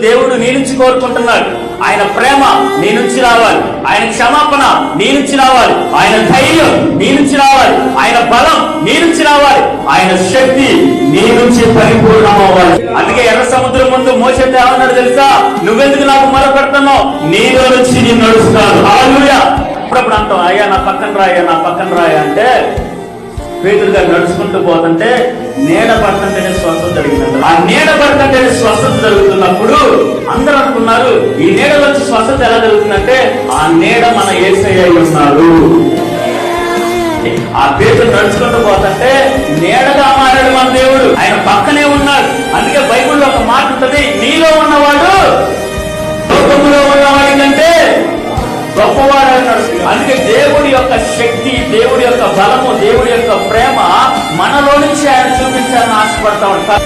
దేవుడు నీ నుంచి కోరుకుంటున్నాడు. ఆయన ప్రేమ నీ నుంచి రావాలి, ఆయన క్షమాపణ నీ నుంచి రావాలి, ఆయన ధైర్యం నీ నుంచి రావాలి, ఆయన బలం నీ నుంచి రావాలి, ఆయన శక్తి నీ నుంచి పరిపూర్ణం అవ్వాలి. అందుకే ఎర్ర సముద్రం ముందు మోషేతో ఏమన్నాడు తెలుసా? నువ్వెందుకు నాకు మొరపెడుతున్నావు? నీలో నుంచి నేను నడుస్తాను. హల్లెలూయా. అప్పుడప్పుడు అంటాం, అయ్యా నా పక్కన రాయ్యా, నా పక్కన రాయ్యా అంటే పేతురు గారు నడుచుకుంటూ పోతుంటే నీడ పడుతుంటేనే స్వస్థత జరిగిందంట. ఆ నీడ పడుతుంటేనే స్వస్థత జరుగుతున్నప్పుడు అందరూ అనుకున్నారు, ఈ నీడలోంచి స్వస్థత ఎలా జరుగుతుందంటే ఆ నీడ మన యేసయ్య ఉన్నాడు. ఆ పేతురు నడుచుకుంటూ పోతుంటే నీడగా మారాడు మన దేవుడు, ఆయన పక్కనే ఉన్నాడు. అందుకే బైబిల్లో ఒక మాట ఉంటది, నీలో ఉన్నవాడు లోకములో ఉన్నవాడి కంటే గొప్పవాడు అన్నాడు. అందుకే దేవుడి యొక్క శక్తి, దేవుడి యొక్క బలము, దేవుడి యొక్క ప్రేమ మనలో నుంచి ఆయన చూపించాలని ఆశపడతా ఉంటారు.